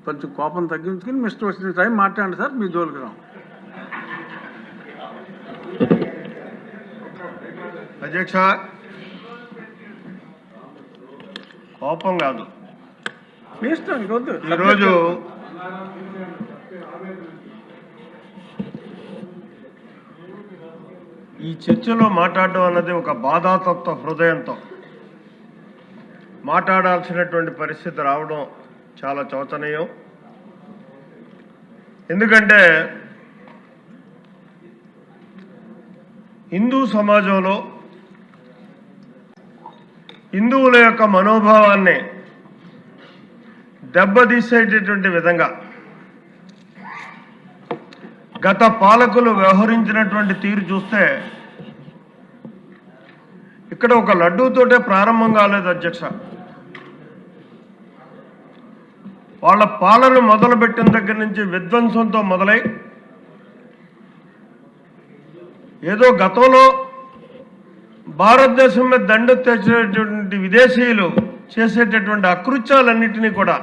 కొంచెం కోపం తగ్గించుకుని మిస్టర్ వచ్చిన టైం మాట్లాడండి సార్, మీ జోలికి రాం. అధ్యక్ష, కోపం కాదు, మీ ఇష్టం. ఈరోజు ఈ చర్చలో మాట్లాడడం అన్నది ఒక బాధాతత్వ హృదయంతో మాట్లాడాల్సినటువంటి పరిస్థితి రావడం చాలా శోచనీయం. ఎందుకంటే హిందూ సమాజంలో హిందువుల యొక్క మనోభావాన్ని దెబ్బతీసేటటువంటి విధంగా గత పాలకులు వ్యవహరించినటువంటి తీరు చూస్తే ఇక్కడ ఒక లడ్డూతోటే ప్రారంభం కాలేదు అధ్యక్ష. వాళ్ళ పాలన మొదలుపెట్టిన దగ్గర నుంచి విధ్వంసంతో మొదలై ఏదో గతంలో భారతదేశం మీద దండు తెచ్చేటువంటి విదేశీయులు చేసేటటువంటి అకృత్యాలన్నింటినీ కూడా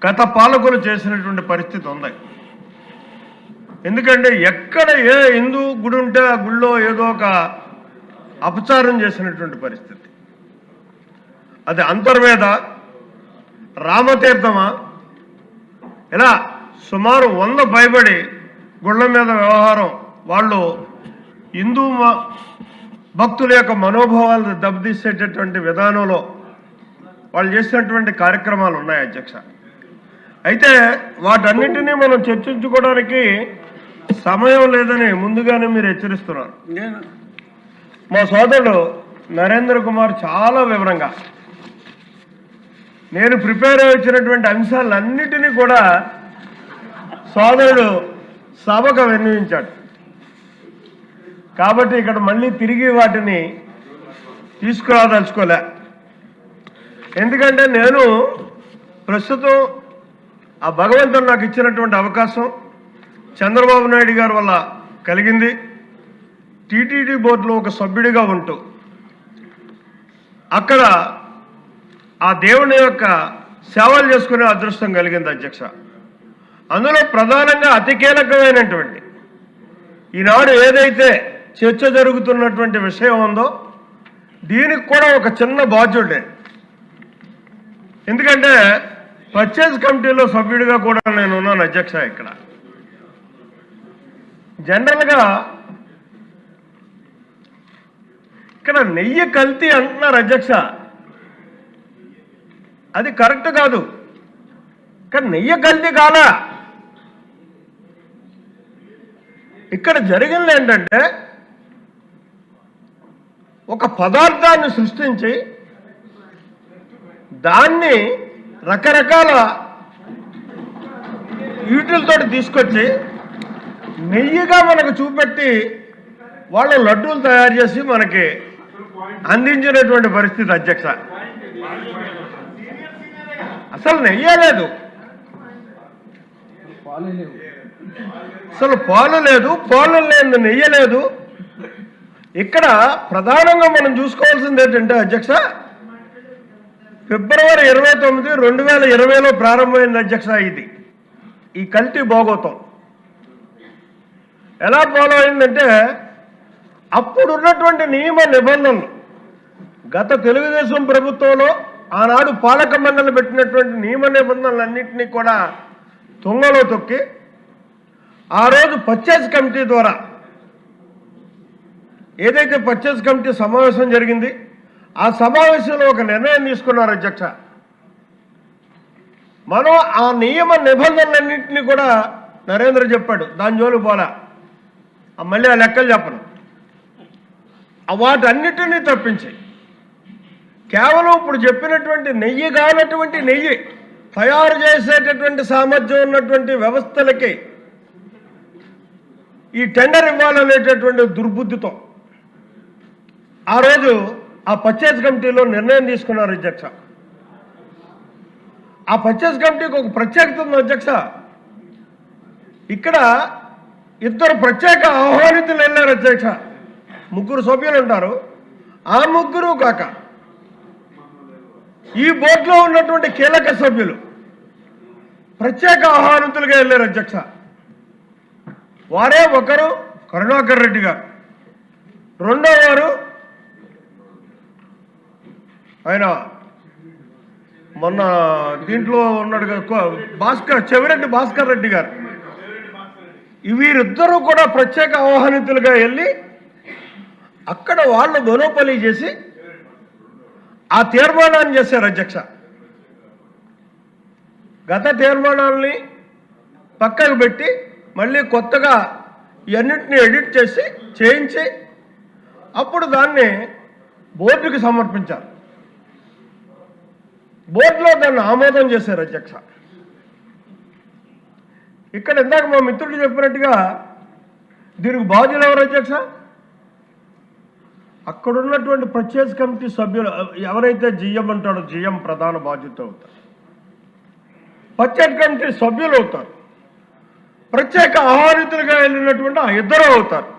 గత పాలకులు చేసినటువంటి పరిస్థితి ఉంది. ఎందుకంటే ఎక్కడ ఏ హిందూ గుడి ఉంటే ఆ గుళ్ళో ఏదో ఒక అపచారం చేసినటువంటి పరిస్థితి. అది అంతర్వేద, రామతీర్థమా, ఇలా సుమారు 100 పైబడి గుళ్ళ మీద వ్యవహారం వాళ్ళు హిందూ భక్తుల యొక్క మనోభావాలను దెబ్బతీసేటటువంటి విధానంలో వాళ్ళు చేసినటువంటి కార్యక్రమాలు ఉన్నాయి అధ్యక్ష. అయితే వాటన్నిటినీ మనం చర్చించుకోవడానికి సమయం లేదని ముందుగానే మీరు హెచ్చరిస్తున్నారు. మా సోదరుడు నరేంద్ర కుమార్ చాలా వివరంగా నేను ప్రిపేర్ వచ్చినటువంటి అంశాలన్నిటినీ కూడా సోదరుడు సభకు విన్నవించాడు. కాబట్టి ఇక్కడ మళ్ళీ తిరిగి వాటిని తీసుకురాదలుచుకోలే. ఎందుకంటే నేను ప్రస్తుతం ఆ భగవంతుడు నాకు ఇచ్చినటువంటి అవకాశం చంద్రబాబు నాయుడు గారి వల్ల కలిగింది. టీటీడీ బోర్డులో ఒక సభ్యుడిగా ఉంటూ అక్కడ ఆ దేవుని యొక్క సేవలు చేసుకునే అదృష్టం కలిగింది అధ్యక్ష. అందులో ప్రధానంగా అతి కీలకమైనటువంటి ఈనాడు ఏదైతే చర్చ జరుగుతున్నటువంటి విషయం ఉందో దీనికి కూడా ఒక చిన్న బాధ్యుడే. ఎందుకంటే పర్చేజ్ కమిటీలో సభ్యుడిగా కూడా నేను ఉన్నాను అధ్యక్ష. ఇక్కడ జనరల్గా ఇక్కడ నెయ్యి కల్తీ అంటున్నారు అధ్యక్ష. అది కరెక్ట్ కాదు. కానీ నెయ్యి కల్తీ కాదా? ఇక్కడ జరిగింది ఏంటంటే ఒక పదార్థాన్ని సృష్టించి దాన్ని రకరకాల వీటిలతో తీసుకొచ్చి నెయ్యిగా మనకు చూపెట్టి వాళ్ళు లడ్డూలు తయారు చేసి మనకి అందించినటువంటి పరిస్థితి అధ్యక్ష. అసలు నెయ్యే లేదు, అసలు పాలు లేదు, పాలు లేదు, నెయ్యి లేదు. ఇక్కడ ప్రధానంగా మనం చూసుకోవాల్సింది ఏంటంటే అధ్యక్ష, ఫిబ్రవరి 29, 2020లో ప్రారంభమైంది అధ్యక్ష. ఇది ఈ కల్తీ భోగోతం ఎలా ఫాలో అయిందంటే అప్పుడున్నటువంటి నియమ నిబంధనలు గత తెలుగుదేశం ప్రభుత్వంలో ఆనాడు పాలక మండలి పెట్టినటువంటి నియమ నిబంధనలన్నింటినీ కూడా తుంగలో తొక్కి ఆ రోజు పర్చేజ్ కమిటీ ద్వారా ఏదైతే పర్చేజ్ కమిటీ సమావేశం జరిగింది ఆ సమావేశంలో ఒక నిర్ణయం తీసుకున్నారు అధ్యక్ష. మనం ఆ నియమ నిబంధనలన్నింటినీ కూడా నరేంద్ర చెప్పాడు, దాని జోలు పోలా, మళ్ళీ ఆ లెక్కలు చెప్పను. వాటన్నిటినీ తప్పించి కేవలం ఇప్పుడు చెప్పినటువంటి నెయ్యి కానటువంటి నెయ్యి తయారు చేసేటటువంటి సామర్థ్యం ఉన్నటువంటి వ్యవస్థలకి ఈ టెండర్ ఇవ్వాలనేటటువంటి దుర్బుద్ధితో ఆ రోజు ఆ పర్చేజ్ కమిటీలో నిర్ణయం తీసుకున్నారు అధ్యక్ష. ఆ పర్చేజ్ కమిటీకి ఒక ప్రత్యేకత ఉంది అధ్యక్ష. ఇక్కడ 2 ప్రత్యేక ఆహ్వానితులు వెళ్ళారు అధ్యక్ష. 3 సభ్యులు ఉంటారు. ఆ 3 కాక ఈ బోర్డులో ఉన్నటువంటి కీలక సభ్యులు ప్రత్యేక ఆహ్వానితులుగా వెళ్ళారు అధ్యక్ష. వారే ఒకరు కరుణాకర్ రెడ్డి గారు, రెండో వారు ఆయన మొన్న దీంట్లో ఉన్నాడు చెవిరెడ్డి భాస్కర్ రెడ్డి గారు. వీరిద్దరూ కూడా ప్రత్యేక ఆహ్వానితులుగా వెళ్ళి అక్కడ వాళ్ళు మొనోపలి చేసి ఆ తీర్మానాన్ని చేశారు అధ్యక్ష. గత తీర్మానాల్ని పక్కకు పెట్టి మళ్ళీ కొత్తగా ఇవన్నింటినీ ఎడిట్ చేయించి అప్పుడు దాన్ని బోర్డుకి సమర్పించారు. బోర్డులో దాన్ని ఆమోదం చేశారు అధ్యక్ష. ఇక్కడ ఇందాక మా మిత్రుడు చెప్పినట్టుగా దీనికి బాధ్యులు ఎవరు అధ్యక్ష? అక్కడున్నటువంటి ప్రత్యేక కమిటీ సభ్యులు ఎవరైతే జిఎం అంటాడో జిఎం ప్రధాన బాధ్యత అవుతారు, ప్రత్యేక కమిటీ సభ్యులు అవుతారు, ప్రత్యేక ఆహ్వానితులుగా వెళ్ళినటువంటి ఆ ఇద్దరు అవుతారు.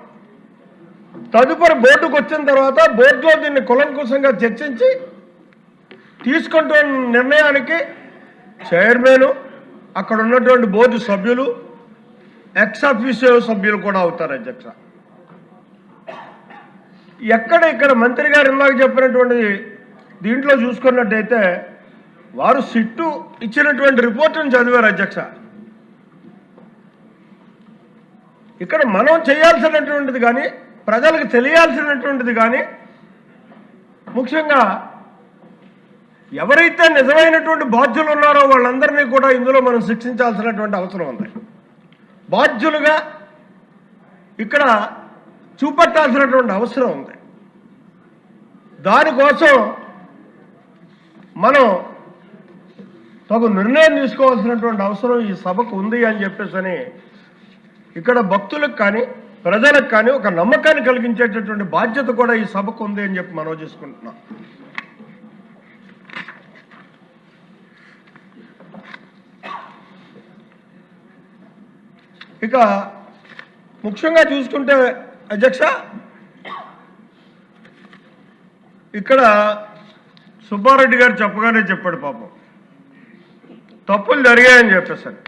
తదుపరి బోర్డుకు వచ్చిన తర్వాత బోర్డులో దీన్ని కులంకుశంగా చర్చించి తీసుకుంటున్న నిర్ణయానికి చైర్మన్, అక్కడ ఉన్నటువంటి బోర్డు సభ్యులు, ఎక్స్ ఆఫీషియో సభ్యులు కూడా అవుతారు అధ్యక్ష. ఇక్కడ మంత్రి గారు ఇందాక చెప్పినటువంటి దీంట్లో చూసుకున్నట్టయితే వారు సిట్టు ఇచ్చినటువంటి రిపోర్టును చదివారు అధ్యక్ష. ఇక్కడ మనం చేయాల్సినటువంటిది కానీ ప్రజలకు తెలియాల్సినటువంటిది కానీ ముఖ్యంగా ఎవరైతే నిజమైనటువంటి బాధ్యులు ఉన్నారో వాళ్ళందరినీ కూడా ఇందులో మనం శిక్షించాల్సినటువంటి అవసరం ఉంది. బాధ్యులుగా ఇక్కడ చూపెట్టాల్సినటువంటి అవసరం ఉంది. దానికోసం మనం తగు నిర్ణయం తీసుకోవాల్సినటువంటి అవసరం ఈ సభకు ఉంది అని చెప్పేసి ఇక్కడ భక్తులకు కానీ ప్రజలకు కానీ ఒక నమ్మకాన్ని కలిగించేటటువంటి బాధ్యత కూడా ఈ సభకు ఉంది అని చెప్పి మనం చేసుకుంటున్నాం. ఇక ముఖ్యంగా చూసుకుంటే అధ్యక్ష, ఇక్కడ సుబ్బారెడ్డి గారు చెప్పగానే చెప్పాడు పాపం తప్పులు జరిగాయని చెప్పేసాను.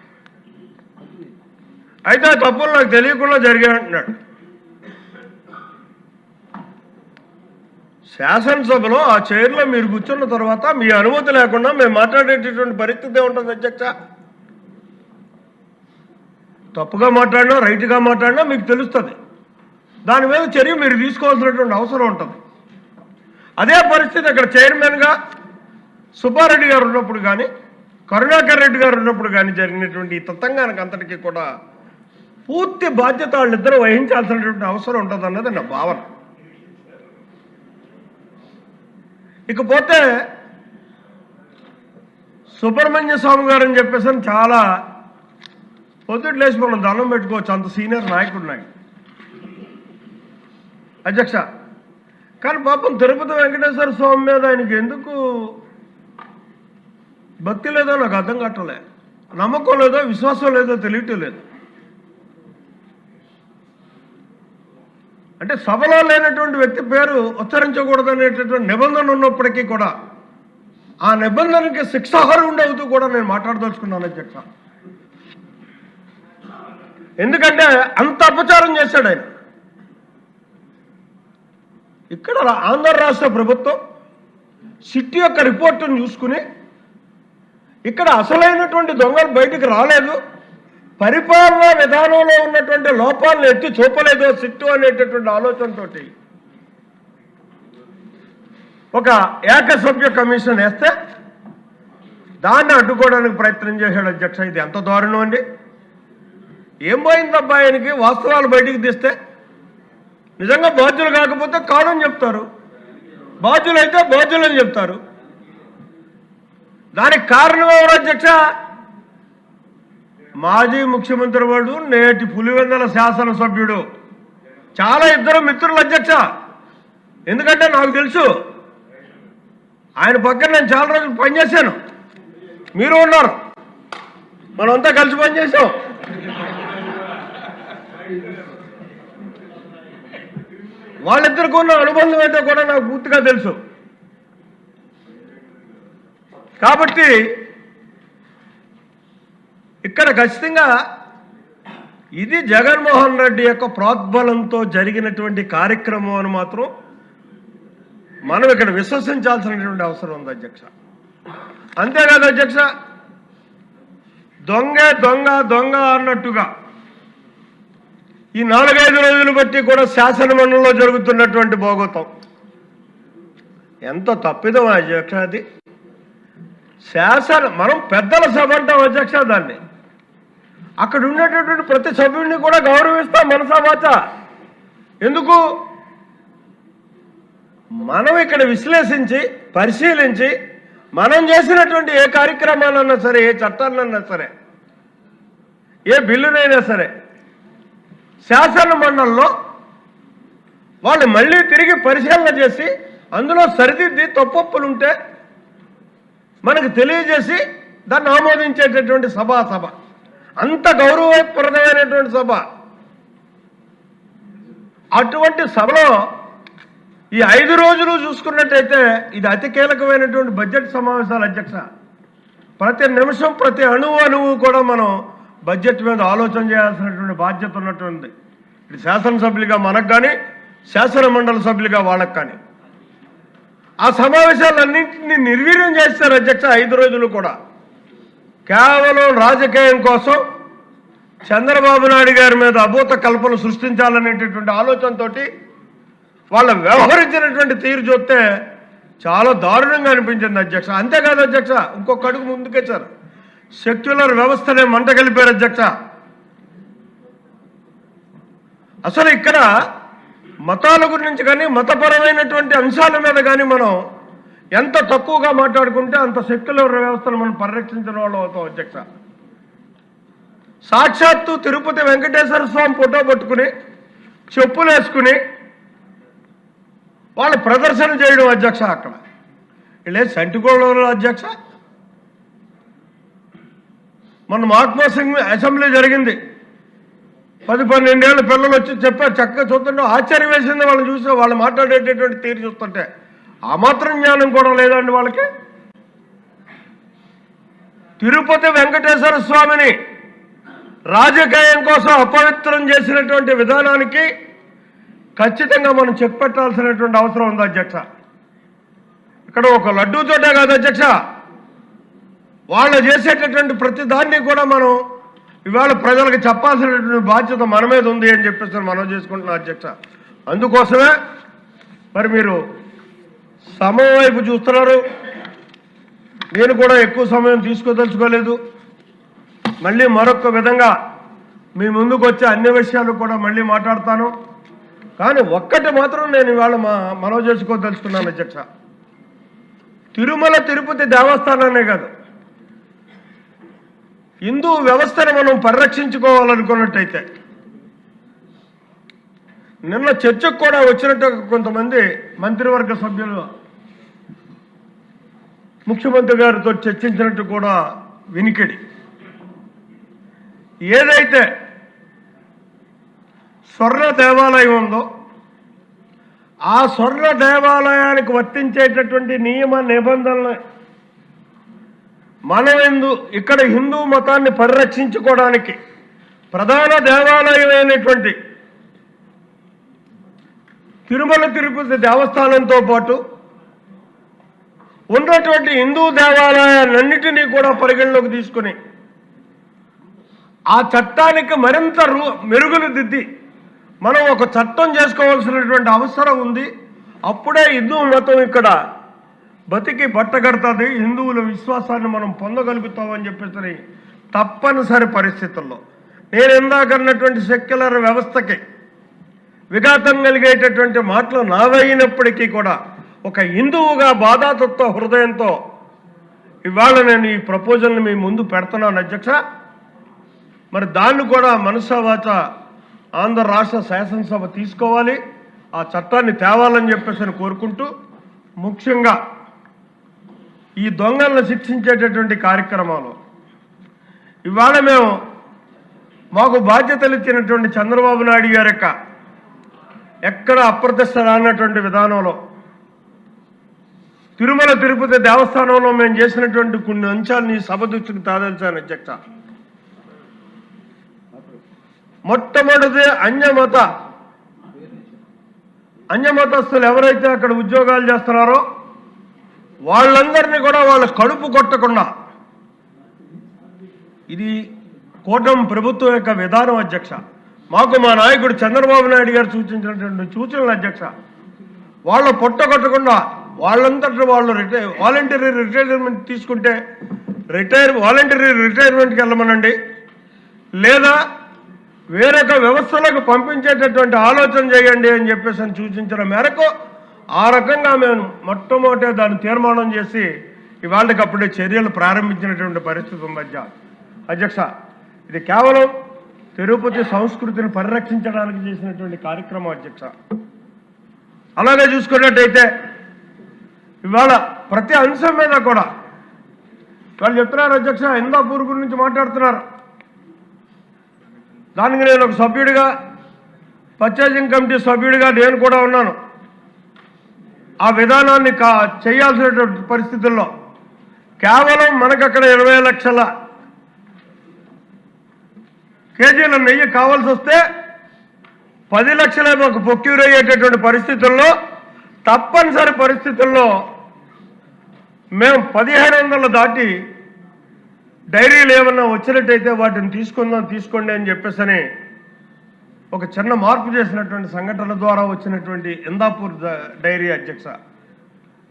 అయితే ఆ తప్పులు నాకు తెలియకుండా జరిగాయంటున్నాడు. శాసనసభలో ఆ చైర్లో మీరు కూర్చున్న తర్వాత మీ అనుమతి లేకుండా మేము మాట్లాడేటటువంటి పరిస్థితి ఉంటుంది అధ్యక్ష. తప్పుగా మాట్లాడినా రైట్గా మాట్లాడినా మీకు తెలుస్తుంది. దాని మీద చర్య మీరు తీసుకోవాల్సినటువంటి అవసరం ఉంటుంది. అదే పరిస్థితి అక్కడ చైర్మన్గా సుబ్బారెడ్డి గారు ఉన్నప్పుడు కానీ కరుణాకర్ రెడ్డి గారు ఉన్నప్పుడు కానీ జరిగినటువంటి ఈ తతంగానికి అంతటికీ కూడా పూర్తి బాధ్యత వాళ్ళిద్దరూ వహించాల్సినటువంటి అవసరం ఉంటుంది అన్నది నా భావన. ఇకపోతే సుబ్రహ్మణ్య స్వామి గారు అని చెప్పేసి చాలా పొద్దుట లేచి మనం దండం పెట్టుకోవచ్చు, అంత సీనియర్ నాయకుడు నాయకు అధ్యక్ష. కానీ పాపం తిరుపతి వెంకటేశ్వర స్వామి మీద ఆయనకి ఎందుకు భక్తి లేదో నాకు అర్థం కావట్లే, నమ్మకం లేదో విశ్వాసం లేదో తెలియటం లేదు. అంటే సభలో లేనటువంటి వ్యక్తి పేరు ఉచ్చరించకూడదు అనేటటువంటి నిబంధన ఉన్నప్పటికీ కూడా ఆ నిబంధనకి శిక్షార్హుడు అవుతూ కూడా నేను మాట్లాడదలుచుకున్నాను అధ్యక్ష. ఎందుకంటే అంత అపచారం చేశాడు ఆయన. ఇక్కడ ఆంధ్ర రాష్ట్ర ప్రభుత్వం సిట్ యొక్క రిపోర్టును చూసుకుని ఇక్కడ అసలైనటువంటి దొంగలు బయటికి రాలేదు, పరిపాలనా విధానంలో ఉన్నటువంటి లోపాలను ఎత్తి చూపలేదు సిట్టు అనేటటువంటి ఆలోచనతో ఒక ఏకసభ్య కమిషన్ వేస్తే దాన్ని అడ్డుకోవడానికి ప్రయత్నం చేశాడు అధ్యక్ష. ఇది ఎంత దారుణం అండి. ఏం పోయిందబ్బా ఆయనకి? వాస్తవాలు బయటికి తీస్తే నిజంగా బాధ్యులు కాకపోతే కాదని చెప్తారు, బాధ్యులైతే బాధ్యులని చెప్తారు. దానికి కారణం ఎవరు అధ్యక్ష? మాజీ ముఖ్యమంత్రి వాడు, నేటి పులివెందుల శాసనసభ్యుడు, చాలా ఇద్దరు మిత్రులు అధ్యక్ష. ఎందుకంటే నాకు తెలుసు, ఆయన పక్కన నేను చాలా రోజులు పనిచేశాను, మీరు ఉన్నారు, మనమంతా కలిసి పనిచేసాం. వాళ్ళిద్దరికి ఉన్న అనుబంధం ఏంటో కూడా నాకు పూర్తిగా తెలుసు. కాబట్టి ఇక్కడ ఖచ్చితంగా ఇది జగన్మోహన్ రెడ్డి యొక్క ప్రోద్బలంతో జరిగినటువంటి కార్యక్రమం అని మాత్రం మనం ఇక్కడ విశ్వసించాల్సినటువంటి అవసరం ఉంది అధ్యక్ష. అంతేకాదు అధ్యక్ష, దొంగే దొంగ దొంగ అన్నట్టుగా ఈ 4-5 రోజులు బట్టి కూడా శాసనమండలిలో జరుగుతున్నటువంటి భోగోతం ఎంత తప్పిదం అధ్యక్ష. అది మనం పెద్దల సభ అంటాం అధ్యక్ష. దాన్ని అక్కడ ఉండేటటువంటి ప్రతి సభ్యుడిని కూడా గౌరవిస్తాం మనసా వాచ. ఎందుకు? మనం ఇక్కడ విశ్లేషించి పరిశీలించి మనం చేసినటువంటి ఏ కార్యక్రమాలన్నా సరే, ఏ చట్టాలన్నా సరే, ఏ బిల్లునైనా సరే శాసన మండలిలో వాళ్ళు మళ్ళీ తిరిగి పరిశీలన చేసి అందులో సరిదిద్ది తప్పొప్పులుంటే మనకు తెలియజేసి దాన్ని ఆమోదించేటటువంటి సభ. అంత గౌరవప్రదమైనటువంటి సభ. అటువంటి సభలో ఈ 5 రోజులు చూసుకున్నట్టయితే ఇది అతి కీలకమైనటువంటి బడ్జెట్ సమావేశాలు అధ్యక్ష. ప్రతి నిమిషం ప్రతి అణువు కూడా మనం బడ్జెట్ మీద ఆలోచన చేయాల్సినటువంటి బాధ్యత ఉన్నటువంటి ఇది శాసనసభ్యులుగా మనకు కానీ, శాసన మండలి సభ్యులుగా వాళ్ళకు కానీ. ఆ సమావేశాలన్నింటినీ నిర్వీర్యం చేస్తారు అధ్యక్ష. 5 రోజులు కూడా కేవలం రాజకీయం కోసం చంద్రబాబు నాయుడు గారి మీద అభూత కల్పన సృష్టించాలనేటటువంటి ఆలోచనతో వాళ్ళు వ్యవహరించినటువంటి తీరు చూస్తే చాలా దారుణంగా అనిపించింది అధ్యక్ష. అంతేకాదు అధ్యక్ష, ఇంకొక అడుగు ముందుకేశారు. సెక్యులర్ వ్యవస్థనే మంట కలిపారు అధ్యక్ష. అసలు ఇక్కడ మతాల గురించి కానీ, మతపరమైనటువంటి అంశాల మీద కానీ మనం ఎంత తక్కువగా మాట్లాడుకుంటే అంత సెక్యులర్ వ్యవస్థను మనం పరిరక్షించిన వాళ్ళు అవుతాం అధ్యక్ష. సాక్షాత్తు తిరుపతి వెంకటేశ్వర స్వామి ఫోటో పట్టుకుని చెప్పులు వేసుకుని వాళ్ళు ప్రదర్శన చేయడం అధ్యక్ష. అక్కడ వీళ్ళే సంటిగోళంలో అధ్యక్ష. మన మహాత్మా సింగ్ అసెంబ్లీ జరిగింది. 10-12 ఏళ్ళ పిల్లలు వచ్చి చెప్పారు, చక్కగా చూస్తుంటే ఆశ్చర్యం వేసింది వాళ్ళని చూసి. వాళ్ళు మాట్లాడేటటువంటి తీరు చూస్తుంటే ఆ మాత్రం జ్ఞానం కూడా లేదండి వాళ్ళకి. తిరుపతి వెంకటేశ్వర స్వామిని రాజకీయం కోసం అపవిత్రం చేసినటువంటి విధానానికి ఖచ్చితంగా మనం చెక్ పెట్టాల్సినటువంటి అవసరం ఉంది అధ్యక్ష. ఇక్కడ ఒక లడ్డూ చోటే కాదు అధ్యక్ష, వాళ్ళు చేసేటటువంటి ప్రతి దాన్ని కూడా మనం ఇవాళ ప్రజలకు చెప్పాల్సినటువంటి బాధ్యత మన మీద ఉంది అని చెప్పేసి మనం చేసుకుంటున్నాం అధ్యక్ష. అందుకోసమే మరి మీరు సమయం వైపు చూస్తున్నారు. నేను కూడా ఎక్కువ సమయం తీసుకోదలుచుకోలేదు. మళ్ళీ మరొక విధంగా మీ ముందుకు వచ్చే అన్ని విషయాలు కూడా మళ్ళీ మాట్లాడతాను. కానీ ఒక్కటి మాత్రం నేను ఇవాళ మనవి చేసుకోదలుచుకున్నాను అధ్యక్ష. తిరుమల తిరుపతి దేవస్థానాన్నే కాదు, హిందూ వ్యవస్థను మనం పరిరక్షించుకోవాలనుకున్నట్టయితే నిన్న చర్చకు కూడా వచ్చినట్టు కొంతమంది మంత్రివర్గ సభ్యులు ముఖ్యమంత్రి గారితో చర్చించినట్టు కూడా వినికిడి. ఏదైతే స్వర్ణ దేవాలయం ఉందో ఆ స్వర్ణ దేవాలయానికి వర్తించేటటువంటి నియమ నిబంధనలు మనం ఇక్కడ హిందూ మతాన్ని పరిరక్షించుకోవడానికి ప్రధాన దేవాలయం అయినటువంటి తిరుమల తిరుపతి దేవస్థానంతో పాటు ఉన్నటువంటి హిందూ దేవాలయాలన్నిటినీ కూడా పరిగణలోకి తీసుకుని ఆ చట్టానికి మరింత మెరుగులు దిద్ది మనం ఒక చట్టం చేసుకోవాల్సినటువంటి అవసరం ఉంది. అప్పుడే హిందూ మతం ఇక్కడ బతికి బట్టగడుతుంది, హిందువుల విశ్వాసాన్ని మనం పొందగలుగుతామని చెప్పేసి తప్పనిసరి పరిస్థితుల్లో నేను ఇందాకన్నటువంటి సెక్యులర్ వ్యవస్థకి విఘాతం కలిగేటటువంటి మాటలు నావైనప్పటికీ కూడా ఒక హిందువుగా బాధాతత్వ హృదయంతో ఇవాళ నేను ఈ ప్రపోజల్ని మీ ముందు పెడుతున్నాను అధ్యక్ష. మరి దాన్ని కూడా మనసా వాచ ఆంధ్ర రాష్ట్ర శాసనసభ తీసుకోవాలి, ఆ చట్టాన్ని తేవాలని చెప్పేసి కోరుకుంటూ, ముఖ్యంగా ఈ దొంగలను శిక్షించేటటువంటి కార్యక్రమాలు ఇవాళ మాకు బాధ్యతలు ఇచ్చినటువంటి చంద్రబాబు నాయుడు గారి యొక్క ఎక్కడ అప్రతిష్ట రానటువంటి విధానంలో తిరుమల తిరుపతి దేవస్థానంలో మేము చేసినటువంటి కొన్ని అంశాలని సభ దృష్టికి తాదాల్చాను అధ్యక్ష. మొట్టమొదటి అన్యమతస్తులు ఎవరైతే అక్కడ ఉద్యోగాలు చేస్తున్నారో వాళ్ళందరినీ కూడా వాళ్ళ కడుపు కొట్టకుండా, ఇది కూటమి ప్రభుత్వం యొక్క విధానం అధ్యక్ష. మాకు మా నాయకుడు చంద్రబాబు నాయుడు గారు సూచించినటువంటి సూచనలు అధ్యక్ష. వాళ్ళ పొట్ట కొట్టకుండా వాళ్ళంతటా వాళ్ళు వాలంటరీ రిటైర్మెంట్ తీసుకుంటే వాలంటరీ రిటైర్మెంట్కి వెళ్ళమనండి, లేదా వేరొక వ్యవస్థలకు పంపించేటటువంటి ఆలోచన చేయండి అని చెప్పేసి సూచించిన మేరకు ఆ రకంగా మేము మొట్టమొదట దాన్ని తీర్మానం చేసి ఇవాళకప్పుడే చర్యలు ప్రారంభించినటువంటి పరిస్థితి ఉంది అధ్యక్ష. ఇది కేవలం తిరుపతి సంస్కృతిని పరిరక్షించడానికి చేసినటువంటి కార్యక్రమం అధ్యక్ష. అలాగే చూసుకున్నట్టయితే ఇవాళ ప్రతి అంశం మీద కూడా వాళ్ళు చెప్తున్నారు అధ్యక్ష, ఇందాపూర్ గురించి మాట్లాడుతున్నారు. దానికి నేను ఒక సభ్యుడిగా, పర్చేజింగ్ కమిటీ సభ్యుడిగా నేను కూడా ఉన్నాను. ఆ విధానాన్ని చేయాల్సినటువంటి పరిస్థితుల్లో కేవలం మనకు అక్కడ 20 లక్షల కేజీల నెయ్యి కావాల్సి వస్తే 10 లక్షలే మాకు ప్రొక్యూర్ అయ్యేటటువంటి పరిస్థితుల్లో, తప్పనిసరి పరిస్థితుల్లో మేము 1500 దాటి డైరీలు ఏమన్నా వచ్చినట్టయితే వాటిని తీసుకోండి అని చెప్పేసి ఒక చిన్న మార్పు చేసినటువంటి సంఘటనల ద్వారా వచ్చినటువంటి ఇందాపూర్ డైరీ అధ్యక్ష.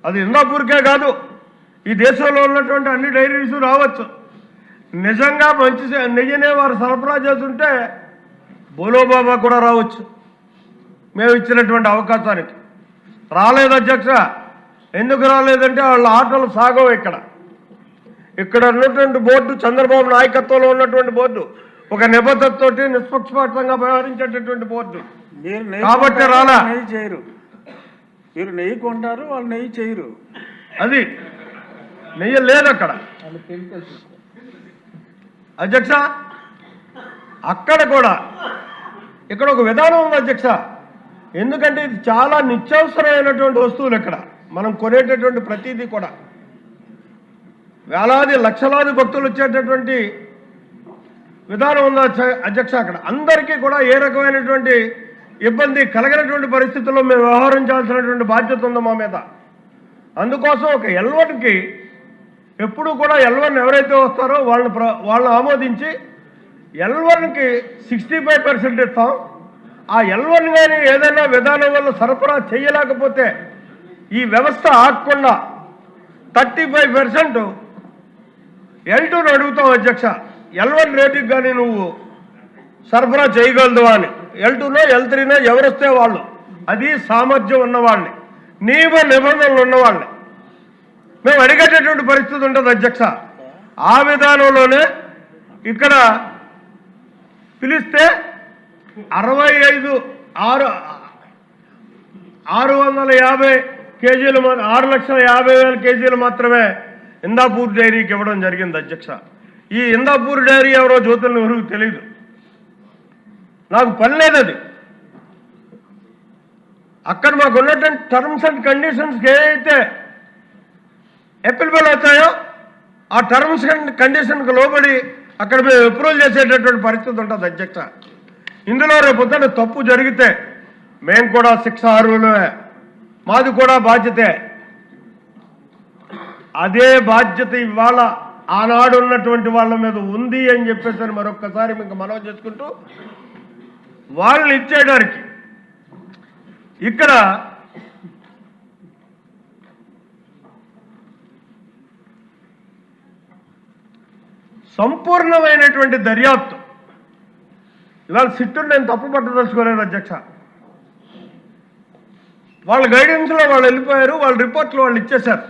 అది ఇందాపూర్కే కాదు, ఈ దేశంలో ఉన్నటువంటి అన్ని డైరీస్ రావచ్చు. నిజంగా మంచి నెయ్యినే వారు సరఫరా చేస్తుంటే బోలోబాబా కూడా రావచ్చు మేము ఇచ్చినటువంటి అవకాశానికి. రాలేదు అధ్యక్ష. ఎందుకు రాలేదంటే వాళ్ళ ఆటలు సాగవు. ఇక్కడ ఉన్నటువంటి బోర్డు, చంద్రబాబు నాయకత్వంలో ఉన్నటువంటి బోర్డు ఒక నిబద్ధతతో నిష్పక్షపాతంగా వ్యవహరించేటటువంటి బోర్డు కాబట్టి రాలా. నెయ్యి చేయరు, మీరు నెయ్యి కొంటారు, వాళ్ళు నెయ్యి చేయరు. అది నెయ్యి లేదు అక్కడ అధ్యక్ష. అక్కడ కూడా ఇక్కడ ఒక విధానం ఉంది అధ్యక్ష. ఎందుకంటే ఇది చాలా నిత్యావసరమైనటువంటి వస్తువులు. ఇక్కడ మనం కొనేటటువంటి ప్రతిదీ కూడా వేలాది లక్షలాది భక్తులు వచ్చేటటువంటి విధానం ఉంది అధ్యక్ష. అక్కడ అందరికీ కూడా ఏ రకమైనటువంటి ఇబ్బంది కలగనటువంటి పరిస్థితుల్లో మేము వ్యవహరించాల్సినటువంటి బాధ్యత ఉంది మా మీద. అందుకోసం ఒక L1కి ఎప్పుడు కూడా L1 ఎవరైతే వస్తారో వాళ్ళని ఆమోదించి L1కి 65% ఇస్తాం. ఆ L1 కానీ ఏదైనా విధానం వల్ల సరఫరా చేయలేకపోతే ఈ వ్యవస్థ ఆగకుండా 35% L2ను అడుగుతాం అధ్యక్ష. L1 రేటుకి కానీ నువ్వు సరఫరా చేయగలదు అని. L2నో L3నో ఎవరొస్తే వాళ్ళు, అది సామర్థ్యం ఉన్నవాళ్ళని, నియమ నిబంధనలు ఉన్నవాళ్ళని మేము అడిగేటటువంటి పరిస్థితి ఉంటుంది అధ్యక్ష. ఆ విధానంలోనే ఇక్కడ పిలిస్తే 650 కేజీలు, 6,50,000 కేజీలు మాత్రమే ఇందాపూర్ డైరీకి ఇవ్వడం జరిగింది అధ్యక్ష. ఈ ఇందాపూర్ డైరీ ఎవరో జ్యోతులను ఎవరికి తెలియదు, నాకు పని లేదు. అది అక్కడ మాకు ఉన్నటువంటి టర్మ్స్ అండ్ కండిషన్స్కి ఏదైతే అప్లికబుల్ అవుతాయో ఆ టర్మ్స్ అండ్ కండిషన్కి లోబడి అక్కడ మేము అప్రూవల్ చేసేటటువంటి పరిస్థితి ఉంటుంది అధ్యక్ష. ఇందులో రేపు పొద్దున తప్పు జరిగితే మేము కూడా శిక్ష అర్హులమే, మాది కూడా బాధ్యతే. అదే బాధ్యత ఇవాళ ఆనాడు ఉన్నటువంటి వాళ్ళ మీద ఉంది అని చెప్పేసి మరొక్కసారి మీకు మనవి చేసుకుంటూ, వాళ్ళని ఇచ్చేయడానికి ఇక్కడ సంపూర్ణమైనటువంటి దర్యాప్తు. ఇవాళ సిట్టును నేను తప్పు పట్టదలుచుకోలేదు అధ్యక్ష. వాళ్ళ గైడెన్స్లో వాళ్ళు వెళ్ళిపోయారు, వాళ్ళ రిపోర్ట్లు వాళ్ళు ఇచ్చేశారు.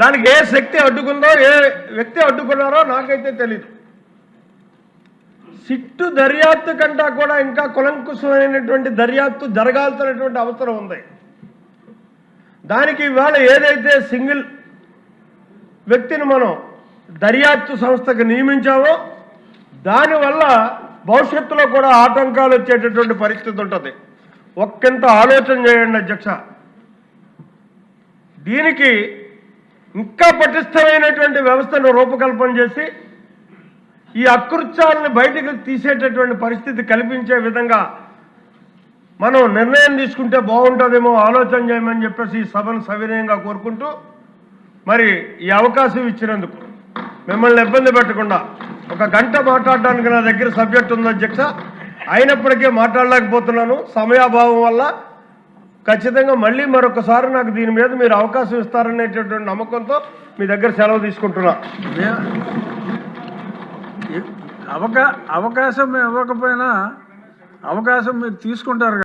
దానికి ఏ శక్తి అడ్డుకుందో, ఏ వ్యక్తి అడ్డుకున్నారో నాకైతే తెలీదు. సిట్టు దర్యాప్తు కంటా కూడా ఇంకా కులంకుశమైనటువంటి దర్యాప్తు జరగాల్సినటువంటి అవసరం ఉంది. దానికి ఇవాళ ఏదైతే సింగిల్ వ్యక్తిని మనం దర్యాప్తు సంస్థకు నియమించామో దానివల్ల భవిష్యత్తులో కూడా ఆటంకాలు వచ్చేటటువంటి పరిస్థితి ఉంటుంది. ఒక్కంత ఆలోచన చేయండి అధ్యక్ష. దీనికి ఇంకా పటిష్టమైనటువంటి వ్యవస్థను రూపకల్పన చేసి ఈ అకృత్యాలను బయటకు తీసేటటువంటి పరిస్థితి కల్పించే విధంగా మనం నిర్ణయం తీసుకుంటే బాగుంటుందేమో ఆలోచన చేయమని చెప్పేసి ఈ సభను సవినయంగా కోరుకుంటూ మరి ఈ అవకాశం ఇచ్చినందుకు మిమ్మల్ని ఇబ్బంది పెట్టకుండా 1 గంట మాట్లాడడానికి నా దగ్గర సబ్జెక్ట్ ఉంది అధ్యక్ష. అయినప్పటికీ మాట్లాడలేకపోతున్నాను సమయాభావం వల్ల. ఖచ్చితంగా మళ్ళీ మరొకసారి నాకు దీని మీద మీరు అవకాశం ఇస్తారనేటటువంటి నమ్మకంతో మీ దగ్గర సెలవు తీసుకుంటున్నా. అవకాశం ఇవ్వకపోయినా అవకాశం మీరు తీసుకుంటారు.